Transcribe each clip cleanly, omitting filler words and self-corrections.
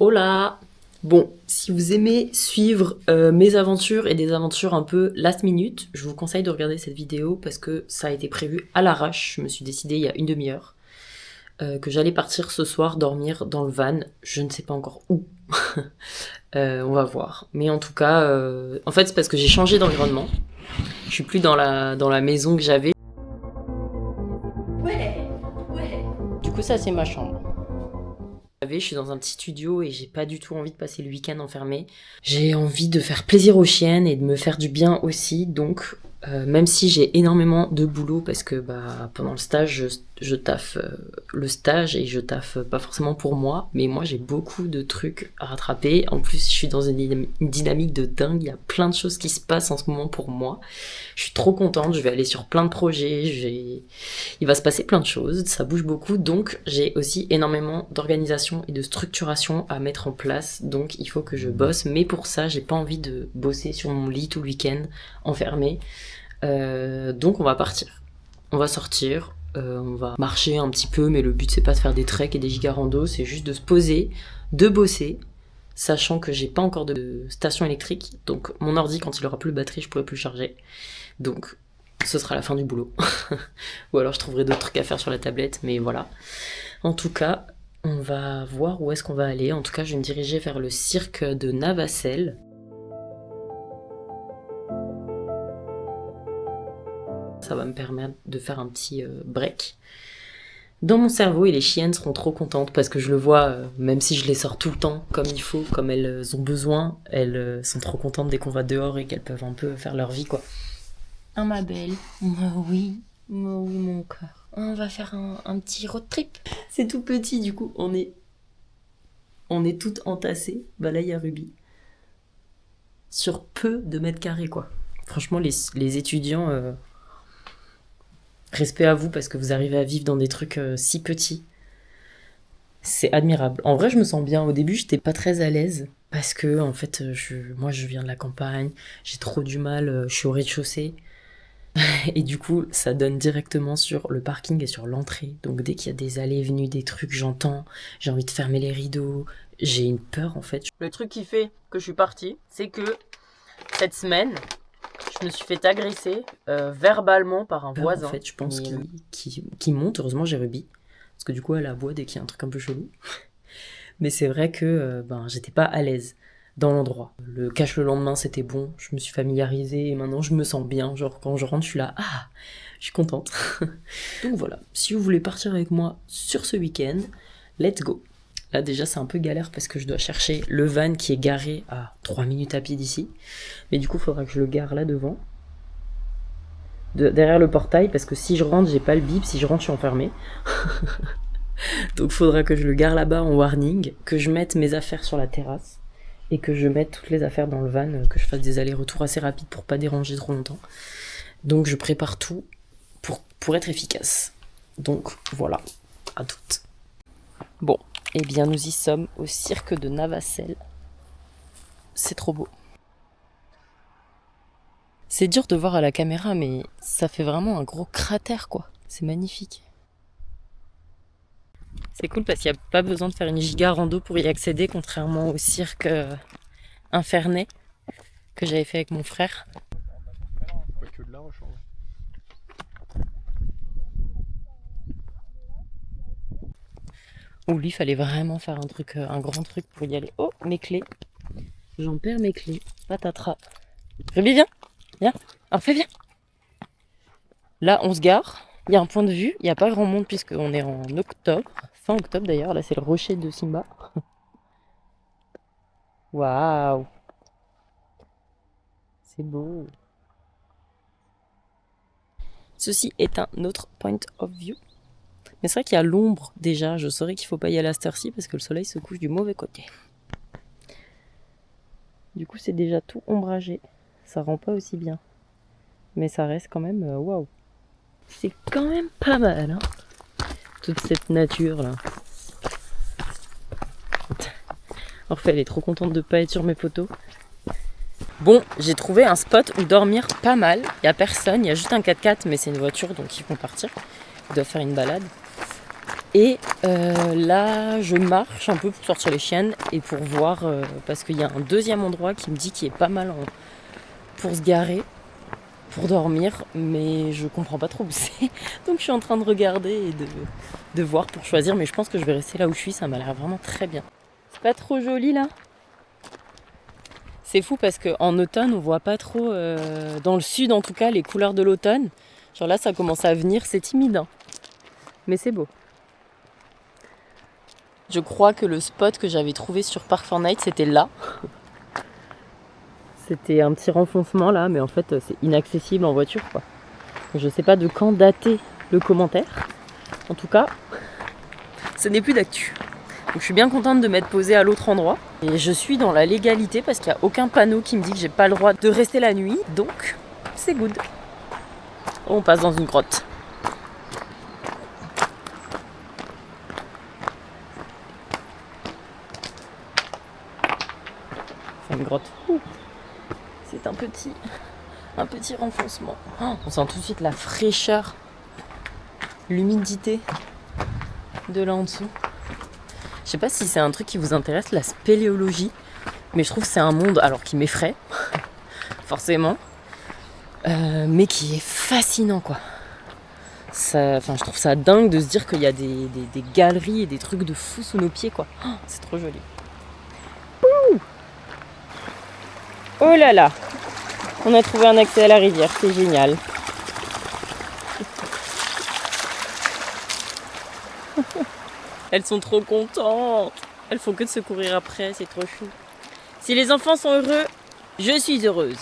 Hola! Bon, si vous aimez suivre mes aventures et des aventures un peu last minute, je vous conseille de regarder cette vidéo parce que ça a été prévu à l'arrache. Je me suis décidée il y a une demi-heure que j'allais partir ce soir dormir dans le van. Je ne sais pas encore où. On va voir. Mais en tout cas, en fait, c'est parce que j'ai changé d'environnement. Je suis plus dans la maison que j'avais. Ouais. Du coup, ça, c'est ma chambre. Je suis dans un petit studio et j'ai pas du tout envie de passer le week-end enfermé. J'ai envie de faire plaisir aux chiennes et de me faire du bien aussi. Donc, même si j'ai énormément de boulot parce que pendant le stage, je taffe le stage et je taffe pas forcément pour moi. Mais moi, j'ai beaucoup de trucs à rattraper. En plus, je suis dans une dynamique de dingue. Il y a plein de choses qui se passent en ce moment pour moi. Je suis trop contente. Je vais aller sur plein de projets. Il va se passer plein de choses. Ça bouge beaucoup. Donc, j'ai aussi énormément d'organisation et de structuration à mettre en place. Donc, il faut que je bosse. Mais pour ça, j'ai pas envie de bosser sur mon lit tout le week-end, enfermé. Donc on va partir, on va sortir, on va marcher un petit peu, mais le but c'est pas de faire des treks et des giga-randos, c'est juste de se poser, de bosser, sachant que j'ai pas encore de station électrique, donc mon ordi quand il aura plus de batterie je pourrai plus le charger, donc ce sera la fin du boulot. Ou alors je trouverai d'autres trucs à faire sur la tablette, mais voilà. En tout cas, on va voir où est-ce qu'on va aller. En tout cas, je vais me diriger vers le cirque de Navacelles. Ça va me permettre de faire un petit break dans mon cerveau et les chiennes seront trop contentes parce que je le vois, même si je les sors tout le temps comme il faut, comme elles ont besoin, elles sont trop contentes dès qu'on va dehors et qu'elles peuvent un peu faire leur vie quoi. Ah ma belle, oui mon cœur, on va faire un petit road trip. C'est tout petit du coup, on est toutes entassées, là il y a Ruby, sur peu de mètres carrés quoi. Franchement les étudiants... Respect à vous parce que vous arrivez à vivre dans des trucs si petits. C'est admirable. En vrai, je me sens bien. Au début, j'étais pas très à l'aise parce que, en fait, moi, je viens de la campagne. J'ai trop du mal. Je suis au rez-de-chaussée. Et du coup, ça donne directement sur le parking et sur l'entrée. Donc, dès qu'il y a des allées et venues, des trucs, j'entends. J'ai envie de fermer les rideaux. J'ai une peur, en fait. Le truc qui fait que je suis partie, c'est que cette semaine, je me suis fait agresser verbalement par un voisin. En fait, je pense qu'il monte. Heureusement, j'ai Ruby. Parce que du coup, elle aboie dès qu'il y a un truc un peu chelou. Mais c'est vrai que j'étais pas à l'aise dans l'endroit. Le cache le lendemain, c'était bon. Je me suis familiarisée et maintenant, je me sens bien. Genre, quand je rentre, je suis là. Ah, je suis contente. Donc voilà. Si vous voulez partir avec moi sur ce week-end, let's go. Là déjà c'est un peu galère parce que je dois chercher le van qui est garé à 3 minutes à pied d'ici. Mais du coup il faudra que je le gare là devant. Derrière le portail parce que si je rentre j'ai pas le bip, si je rentre je suis enfermée. Donc il faudra que je le gare là-bas en warning, que je mette mes affaires sur la terrasse et que je mette toutes les affaires dans le van, que je fasse des allers-retours assez rapides pour pas déranger trop longtemps. Donc je prépare tout pour être efficace. Donc voilà, à toutes. Bon. Eh bien, nous y sommes au cirque de Navacelles. C'est trop beau. C'est dur de voir à la caméra, mais ça fait vraiment un gros cratère, quoi. C'est magnifique. C'est cool parce qu'il n'y a pas besoin de faire une giga rando pour y accéder, contrairement au cirque Infernais que j'avais fait avec mon frère. Où lui, il fallait vraiment faire un grand truc pour y aller. Oh, mes clés. J'en perds mes clés. Patatras. Ruby, viens. Viens. Alors, fais, viens. Là, on se gare. Il y a un point de vue. Il n'y a pas grand monde puisqu'on est en octobre. Fin octobre d'ailleurs. Là, c'est le rocher de Simba. Waouh. C'est beau. Ceci est un autre point of view. Mais c'est vrai qu'il y a l'ombre déjà. Je saurais qu'il ne faut pas y aller à cette heure-ci parce que le soleil se couche du mauvais côté. Du coup, c'est déjà tout ombragé. Ça rend pas aussi bien. Mais ça reste quand même waouh. C'est quand même pas mal, hein, toute cette nature là. Orphée, elle est trop contente de pas être sur mes photos. Bon, j'ai trouvé un spot où dormir pas mal. Il y a personne, il y a juste un 4x4, mais c'est une voiture donc ils vont partir. Ils doivent faire une balade. Et là, je marche un peu pour sortir les chiennes et pour voir, parce qu'il y a un deuxième endroit qui me dit qu'il est pas mal pour se garer, pour dormir, mais je comprends pas trop où c'est. Donc je suis en train de regarder et de voir pour choisir, mais je pense que je vais rester là où je suis, ça m'a l'air vraiment très bien. C'est pas trop joli là? C'est fou parce qu'en automne, on voit pas trop, dans le sud en tout cas, les couleurs de l'automne. Genre là, ça commence à venir, c'est timide, hein. Mais c'est beau. Je crois que le spot que j'avais trouvé sur Park4Night, c'était là. C'était un petit renfoncement là, mais en fait, c'est inaccessible en voiture, quoi. Je sais pas de quand dater le commentaire. En tout cas, ce n'est plus d'actu. Donc je suis bien contente de m'être posée à l'autre endroit. Et je suis dans la légalité parce qu'il n'y a aucun panneau qui me dit que j'ai pas le droit de rester la nuit. Donc, c'est good. On passe dans une grotte. Enfin, une grotte. C'est un petit renfoncement. Oh, on sent tout de suite la fraîcheur, l'humidité de là en dessous. Je sais pas si c'est un truc qui vous intéresse, la spéléologie, mais je trouve que c'est un monde, alors qui m'effraie, forcément, mais qui est fascinant, quoi. Je trouve ça dingue de se dire qu'il y a des galeries et des trucs de fou sous nos pieds, quoi. Oh, c'est trop joli. Ouh, oh là là, on a trouvé un accès à la rivière, c'est génial. Elles sont trop contentes. Elles font que de se courir après, c'est trop chou. Si les enfants sont heureux, je suis heureuse.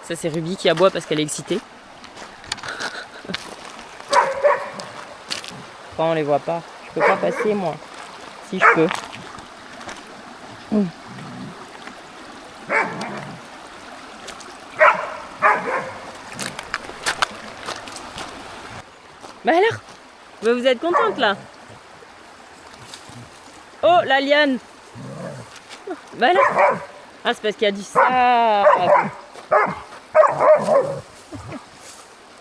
Ça, c'est Ruby qui aboie parce qu'elle est excitée. Enfin, on les voit pas. Je peux pas passer, moi. Si je peux. Bah alors, vous êtes contente là? Oh, la liane. Bah alors. Ah, c'est parce qu'il y a du sable.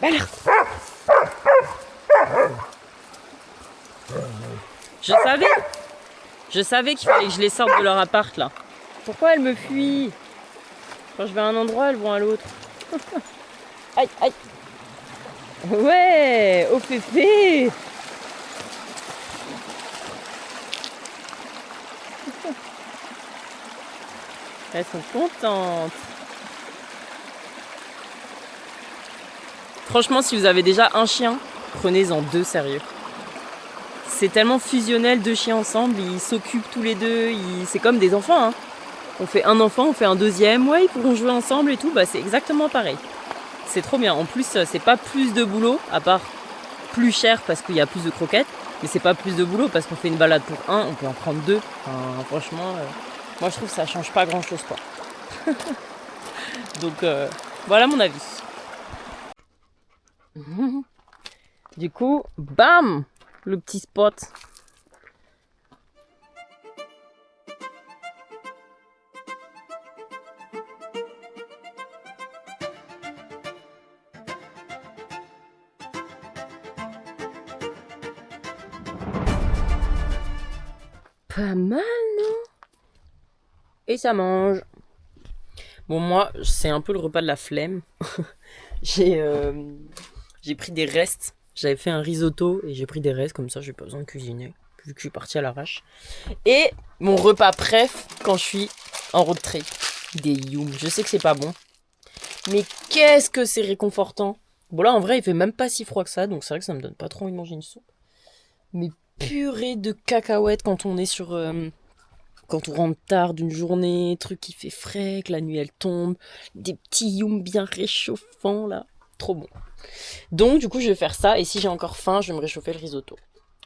Bah alors. Je savais qu'il fallait que je les sorte de leur appart là. Pourquoi elles me fuient? Quand je vais à un endroit, elles vont à l'autre. Aïe, aïe. Ouais, oh féfé. Elles sont contentes. Franchement, si vous avez déjà un chien, prenez-en 2 sérieux. C'est tellement fusionnel, 2 chiens ensemble, ils s'occupent tous les deux, c'est comme des enfants, hein. On fait un enfant, on fait un deuxième, ouais, ils pourront jouer ensemble et tout, bah c'est exactement pareil. C'est trop bien. En plus, c'est pas plus de boulot, à part plus cher parce qu'il y a plus de croquettes, mais c'est pas plus de boulot parce qu'on fait une balade pour un, on peut en prendre 2. Enfin, franchement, moi je trouve que ça change pas grand chose, quoi. Donc voilà mon avis. Du coup, bam, le petit spot. Pas mal, non? Et ça mange. Bon, moi, c'est un peu le repas de la flemme. J'ai pris des restes. J'avais fait un risotto et j'ai pris des restes, comme ça j'ai pas besoin de cuisiner, vu que je suis partie à l'arrache. Et mon repas préf quand je suis en road trip. Des youm. Je sais que c'est pas bon, mais qu'est-ce que c'est réconfortant. Bon là en vrai il fait même pas si froid que ça, donc c'est vrai que ça me donne pas trop envie de manger une soupe. Mais purée de cacahuètes quand on est sur... quand on rentre tard d'une journée, truc qui fait frais, que la nuit elle tombe, des petits youm bien réchauffants là, trop bon. Donc du coup je vais faire ça et si j'ai encore faim je vais me réchauffer le risotto.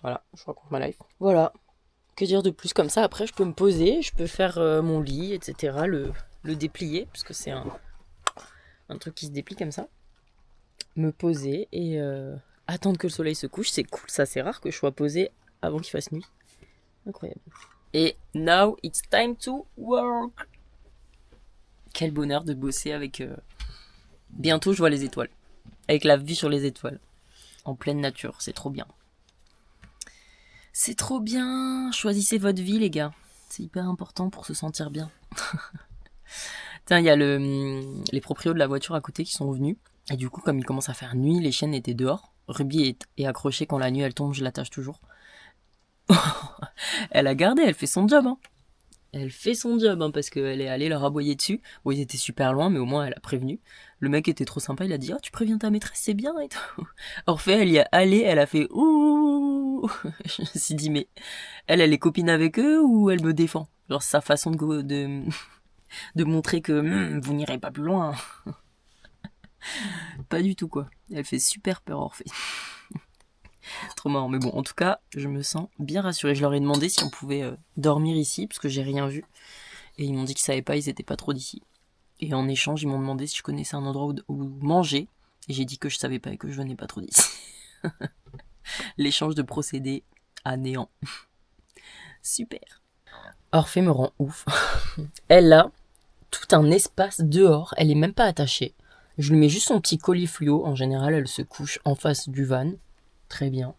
Voilà, je raconte ma life. Voilà, que dire de plus comme ça, après je peux me poser, je peux faire mon lit, etc. Le déplier, parce que c'est un truc qui se déplie comme ça. Me poser et attendre que le soleil se couche, c'est cool, ça c'est rare que je sois posée avant qu'il fasse nuit. Incroyable. Et now it's time to work. Quel bonheur de bosser avec... Bientôt je vois les étoiles. Avec la vue sur les étoiles. En pleine nature, c'est trop bien. C'est trop bien. Choisissez votre vie, les gars. C'est hyper important pour se sentir bien. Tiens, il y a les proprios de la voiture à côté qui sont venus. Et du coup, comme il commence à faire nuit, les chiennes étaient dehors. Ruby est accrochée quand la nuit elle tombe, je l'attache toujours. Elle a gardé, elle fait son job. Hein. Elle fait son job parce qu'elle est allée leur aboyer dessus. Bon, ils étaient super loin, mais au moins elle a prévenu. Le mec était trop sympa, il a dit tu préviens ta maîtresse, c'est bien et tout. Orphée, elle y est allée, elle a fait ouh. Je me suis dit mais elle est copine avec eux ou elle me défend. Genre sa façon de montrer que vous n'irez pas plus loin. Pas du tout quoi. Elle fait super peur Orphée. Trop marrant. Mais bon, en tout cas, je me sens bien rassurée. Je leur ai demandé si on pouvait dormir ici, parce que j'ai rien vu. Et ils m'ont dit qu'ils savaient pas, ils étaient pas trop d'ici. Et en échange, ils m'ont demandé si je connaissais un endroit où manger. Et j'ai dit que je savais pas et que je venais pas trop d'ici. L'échange de procédés à néant. Super. Orphée me rend ouf. Elle a tout un espace dehors. Elle est même pas attachée. Je lui mets juste son petit colis fluo. En général, elle se couche en face du van. Très bien.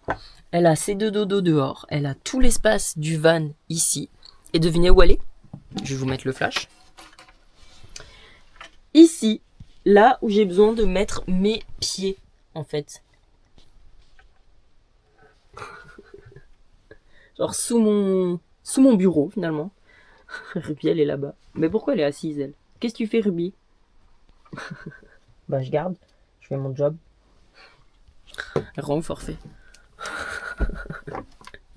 Elle a ses deux dodos dehors. Elle a tout l'espace du van ici. Et devinez où elle est ? Je vais vous mettre le flash. Ici, là où j'ai besoin de mettre mes pieds, en fait. Genre sous mon bureau, finalement. Ruby, elle est là-bas. Mais pourquoi elle est assise, elle ? Qu'est-ce que tu fais, Ruby ? Bah, je garde. Je fais mon job. Rends forfait.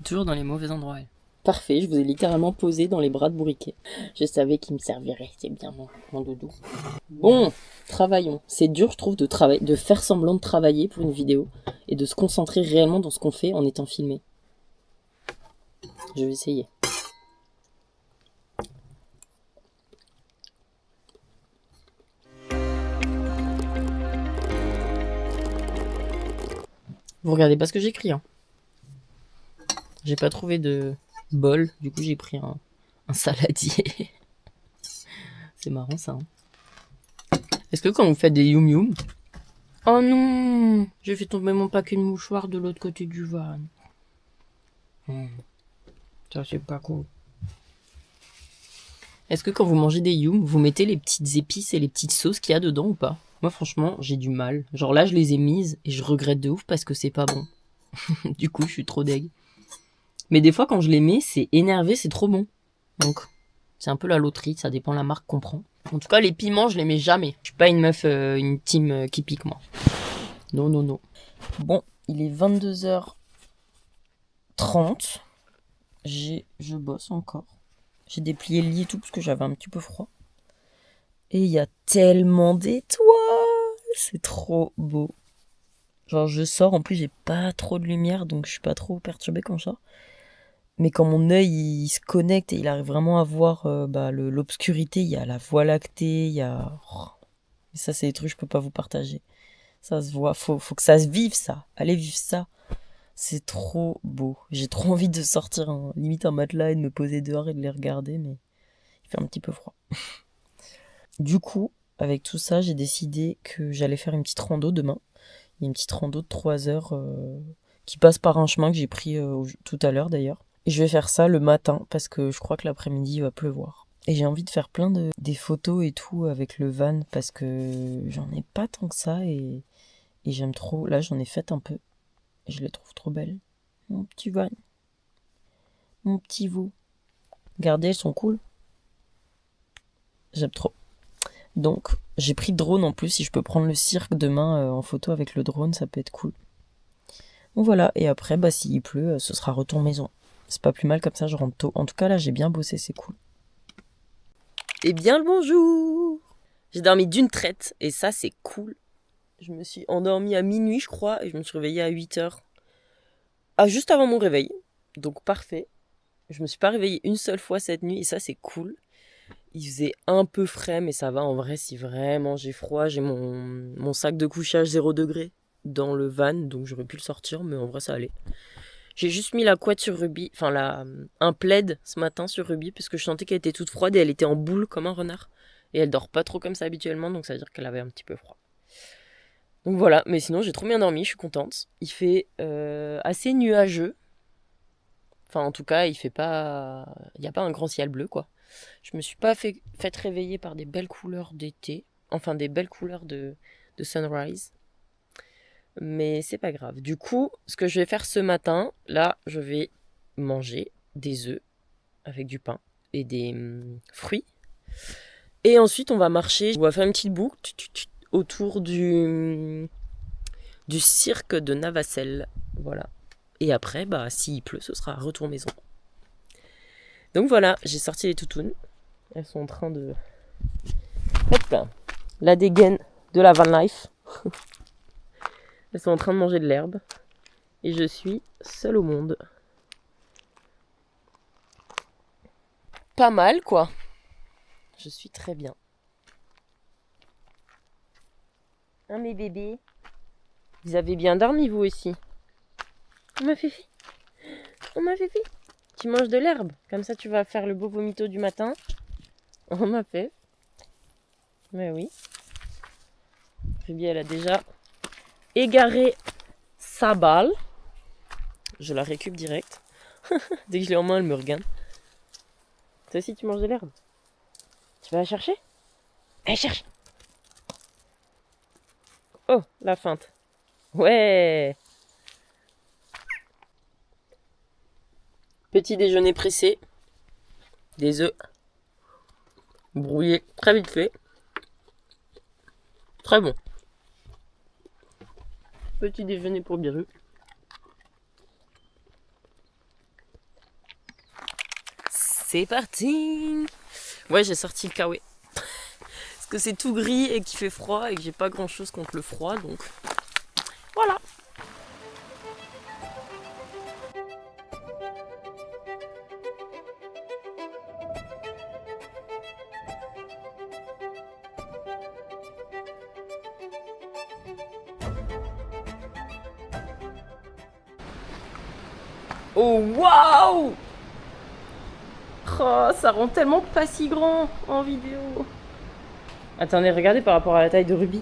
Toujours dans les mauvais endroits, elle. Parfait, je vous ai littéralement posé dans les bras de Bourriquet. Je savais qu'il me servirait, c'est bien mon doudou. Bon, travaillons. C'est dur, je trouve, de faire semblant de travailler pour une vidéo et de se concentrer réellement dans ce qu'on fait en étant filmé. Je vais essayer. Vous regardez pas ce que j'écris, hein. J'ai pas trouvé de bol, du coup j'ai pris un saladier. C'est marrant ça. Hein. Est-ce que quand vous faites des yum yum... Oh non, j'ai fait tomber mon paquet de mouchoirs de l'autre côté du van. Ça c'est pas cool. Est-ce que quand vous mangez des yum, vous mettez les petites épices et les petites sauces qu'il y a dedans ou pas ? Moi franchement, j'ai du mal. Genre là, je les ai mises et je regrette de ouf parce que c'est pas bon. Du coup, je suis trop deg. Mais des fois, quand je les mets, c'est énervé, c'est trop bon. Donc, c'est un peu la loterie, ça dépend la marque qu'on prend. En tout cas, les piments, je les mets jamais. Je suis pas une meuf, une team qui pique, moi. Non, non, non. Bon, il est 22h30. Je bosse encore. J'ai déplié le lit et tout parce que j'avais un petit peu froid. Et il y a tellement d'étoiles. C'est trop beau. Genre, je sors, en plus, j'ai pas trop de lumière, donc je suis pas trop perturbée quand je sors. Mais quand mon œil il se connecte et il arrive vraiment à voir l'obscurité, il y a la voie lactée, il y a... Et ça, c'est des trucs que je peux pas vous partager. Ça se voit, faut que ça se vive, ça. Allez vivre ça. C'est trop beau. J'ai trop envie de sortir limite un matelas et de me poser dehors et de les regarder, mais il fait un petit peu froid. Du coup, avec tout ça, j'ai décidé que j'allais faire une petite rando demain. Il y a une petite rando de 3 heures qui passe par un chemin que j'ai pris tout à l'heure d'ailleurs. Et je vais faire ça le matin parce que je crois que l'après-midi il va pleuvoir. Et j'ai envie de faire plein des photos et tout avec le van parce que j'en ai pas tant que ça et j'aime trop. Là j'en ai fait un peu et je les trouve trop belles. Mon petit van. Mon petit veau. Regardez, elles sont cool. J'aime trop. Donc j'ai pris drone en plus. Si je peux prendre le cirque demain en photo avec le drone, ça peut être cool. Donc voilà, et après s'il pleut, ce sera retour maison. C'est pas plus mal comme ça, je rentre tôt. En tout cas, là, j'ai bien bossé, c'est cool. Eh bien, le bonjour ! J'ai dormi d'une traite, et ça, c'est cool. Je me suis endormie à minuit, je crois, et je me suis réveillée à 8h. Ah, juste avant mon réveil. Donc, parfait. Je me suis pas réveillée une seule fois cette nuit, et ça, c'est cool. Il faisait un peu frais, mais ça va. En vrai, si vraiment j'ai froid, j'ai mon sac de couchage 0 degré dans le van, donc j'aurais pu le sortir, mais en vrai, ça allait. J'ai juste mis la couette sur Ruby, un plaid ce matin sur Ruby parce que je sentais qu'elle était toute froide et elle était en boule comme un renard. Et elle dort pas trop comme ça habituellement, donc ça veut dire qu'elle avait un petit peu froid. Donc voilà, mais sinon j'ai trop bien dormi, je suis contente. Il fait assez nuageux. Enfin, en tout cas, il n'y a pas un grand ciel bleu, quoi. Je me suis pas fait réveiller par des belles couleurs d'été. Enfin, des belles couleurs de sunrise. Mais c'est pas grave. Du coup, ce que je vais faire ce matin, là, je vais manger des œufs avec du pain et des fruits. Et ensuite, on va marcher. On va faire une petite boucle autour du cirque de Navacelle. Voilà. Et après, bah, s'il pleut, ce sera retour maison. Donc voilà, j'ai sorti les toutounes. Elles sont en train de... Hop là. La dégaine de la van life. Elles sont en train de manger de l'herbe. Et je suis seule au monde. Pas mal, quoi. Je suis très bien. Hein, mes bébés? Vous avez bien dormi, vous aussi? On m'a fait. Tu manges de l'herbe. Comme ça, tu vas faire le beau vomito du matin. On m'a fait. Mais oui. Ruby, elle a déjà égaré sa balle. Je la récup direct. Dès que je l'ai en main, elle me regarde. Toi aussi, tu manges de l'herbe? Tu vas la chercher? Allez, cherche! Oh, la feinte. Ouais! Petit déjeuner pressé. Des œufs brouillés très vite fait. Très bon. Petit déjeuner pour Biru. C'est parti! Ouais, j'ai sorti le kawaii. Parce que c'est tout gris et qu'il fait froid et que j'ai pas grand chose contre le froid, donc voilà. Oh waouh! Oh, ça rend tellement pas si grand en vidéo. Attendez, regardez par rapport à la taille de Ruby.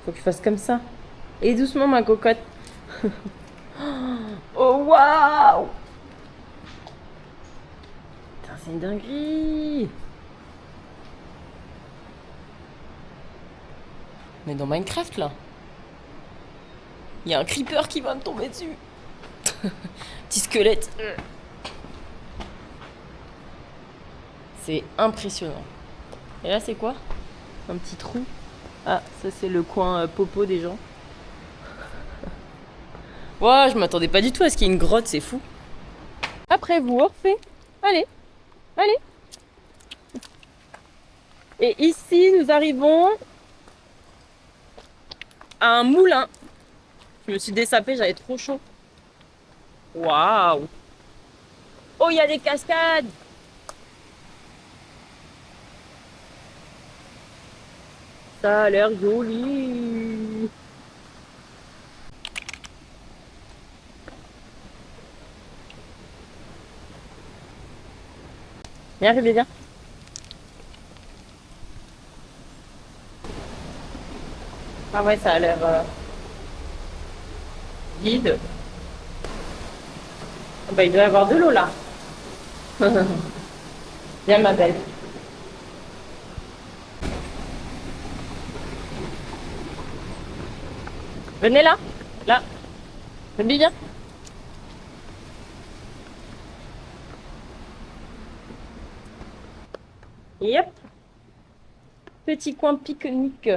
Faut que je fasse comme ça. Et doucement ma cocotte. Oh waouh! Putain, c'est une dinguerie. On est dans Minecraft là. Il y a un creeper qui va me tomber dessus. Petit squelette. C'est impressionnant. Et là, c'est quoi? Un petit trou. Ah, ça, c'est le coin popo des gens. Ouah, je m'attendais pas du tout à ce qu'il y ait une grotte, c'est fou. Après vous, Orphée. Allez, allez. Et ici, nous arrivons à un moulin. Je me suis dessapée, j'avais trop chaud. Waouh! Oh, il y a des cascades! Ça a l'air joli! Viens, Ruby, viens. Ah ouais, ça a l'air vide. Ah bah, il doit y avoir de l'eau là. Viens, ma belle. Venez là. Là. Ruby, viens. Yep. Petit coin pique-nique.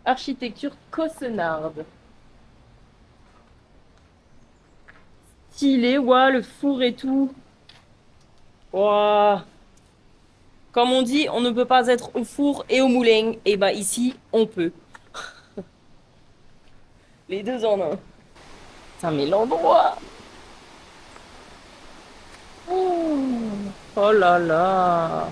Architecture causenarde. Stylé, ouah, le four et tout. Ouah. Comme on dit, on ne peut pas être au four et au moulin. Et bah ici, on peut. Les deux en un. Putain, mais l'endroit. Oh là là.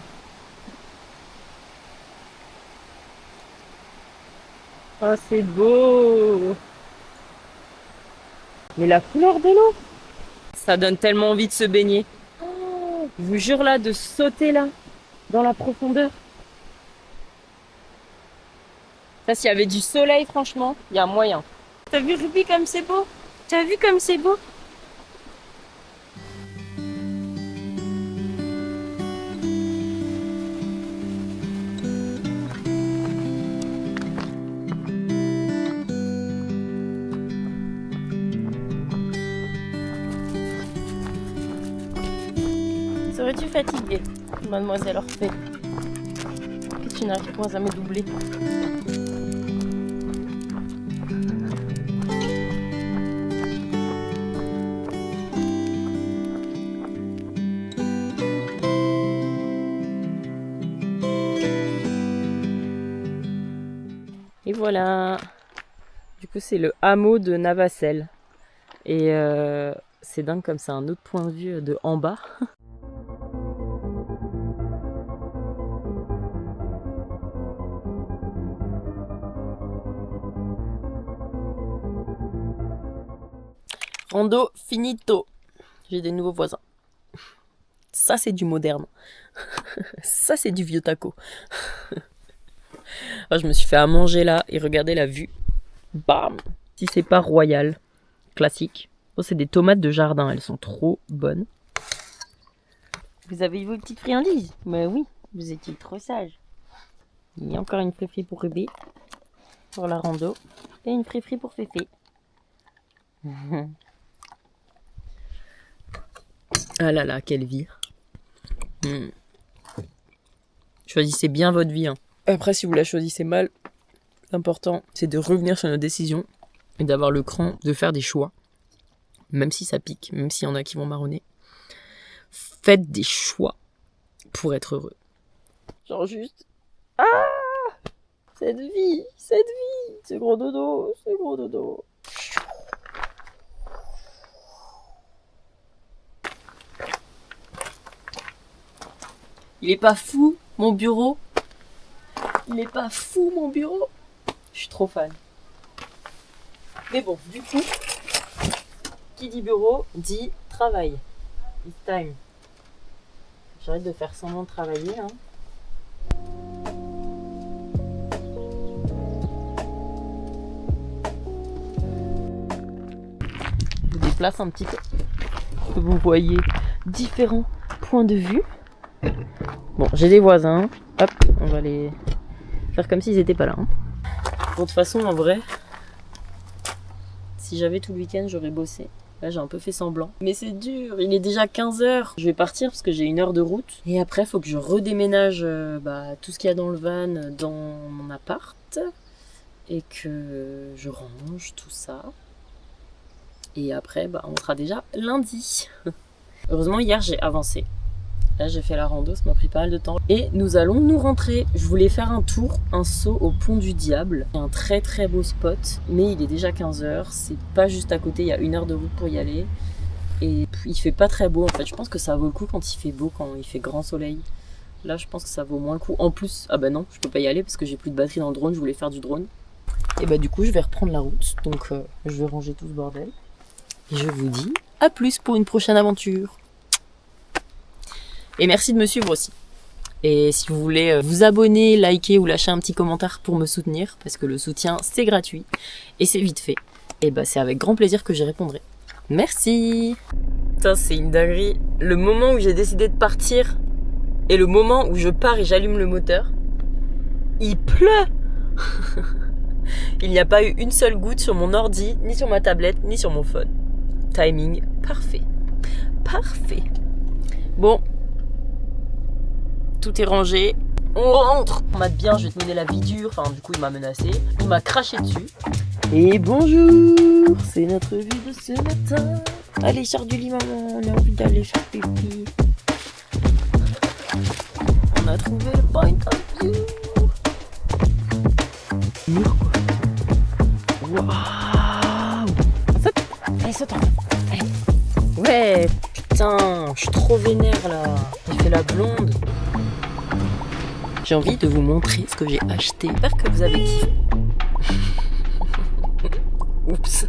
Ah, c'est beau. Mais la couleur de l'eau, ça donne tellement envie de se baigner. Je vous jure là, de sauter là, dans la profondeur. Ça, s'il y avait du soleil, franchement, il y a moyen. T'as vu Ruby comme c'est beau? T'as vu comme c'est beau? Serais-tu fatiguée, mademoiselle Orphée? Que tu n'arrives pas à me doubler. Et voilà. Du coup, c'est le hameau de Navacelles. Et c'est dingue comme c'est un autre point de vue de en bas. Rando finito. J'ai des nouveaux voisins. Ça, c'est du moderne. Ça, c'est du vieux taco. Je me suis fait à manger là et regardez la vue. Bam! Si c'est pas royal, classique. Oh, c'est des tomates de jardin, elles sont trop bonnes. Vous avez eu vos petites friandises? Bah oui, vous étiez trop sages. Il y a encore une frifrie pour Rubé, pour la rando, et une frifrie pour Féfé. Ah là là, quelle vie. Choisissez bien votre vie. Hein. Après, si vous la choisissez mal, l'important, c'est de revenir sur nos décisions et d'avoir le cran de faire des choix. Même si ça pique, même s'il y en a qui vont marronner. Faites des choix pour être heureux. Genre juste... Ah! Cette vie, ce gros dodo, ce gros dodo. Il est pas fou, mon bureau? Il est pas fou, mon bureau? Je suis trop fan. Mais bon, du coup, qui dit bureau, dit travail. It's time. J'arrête de faire semblant de travailler, hein. Je vous déplace un petit peu. Que vous voyez différents points de vue. Bon, j'ai des voisins. Hop, on va les faire comme s'ils étaient pas là. Hein. Bon, de toute façon, en vrai, si j'avais tout le week-end, j'aurais bossé. Là, j'ai un peu fait semblant. Mais c'est dur, il est déjà 15h. Je vais partir parce que j'ai 1 heure de route. Et après, il faut que je redéménage tout ce qu'il y a dans le van dans mon appart. Et que je range tout ça. Et après, on sera déjà lundi. Heureusement, hier, j'ai avancé. Là, j'ai fait la rando, ça m'a pris pas mal de temps. Et nous allons nous rentrer. Je voulais faire un tour, un saut au Pont du Diable. C'est un très très beau spot, mais il est déjà 15h. C'est pas juste à côté, il y a 1 heure de route pour y aller. Et il fait pas très beau en fait. Je pense que ça vaut le coup quand il fait beau, quand il fait grand soleil. Là, je pense que ça vaut moins le coup. En plus, non, je peux pas y aller parce que j'ai plus de batterie dans le drone. Je voulais faire du drone. Et du coup, je vais reprendre la route. Donc, je vais ranger tout ce bordel. Et je vous dis à plus pour une prochaine aventure. Et merci de me suivre aussi. Et si vous voulez vous abonner, liker ou lâcher un petit commentaire pour me soutenir, parce que le soutien c'est gratuit et c'est vite fait, et c'est avec grand plaisir que j'y répondrai. Merci. Putain, c'est une dinguerie. Le moment où j'ai décidé de partir et le moment où je pars et j'allume le moteur, il pleut. Il n'y a pas eu une seule goutte sur mon ordi, ni sur ma tablette, ni sur mon phone. Timing parfait. Parfait. Bon. Tout est rangé. On rentre. On mate bien, je vais te mener la vie dure. Enfin, du coup, il m'a menacé. Il m'a craché dessus. Et bonjour. C'est notre vue de ce matin. Allez, sors du lit, maman. On a envie d'aller faire pipi. On a trouvé le point of view. Mur, quoi. Waouh. Saute. Allez, saute. Allez. Ouais. Putain, je suis trop vénère, là. J'ai fait la blonde. J'ai envie de vous montrer ce que j'ai acheté. J'espère que vous avez kiffé. Oups.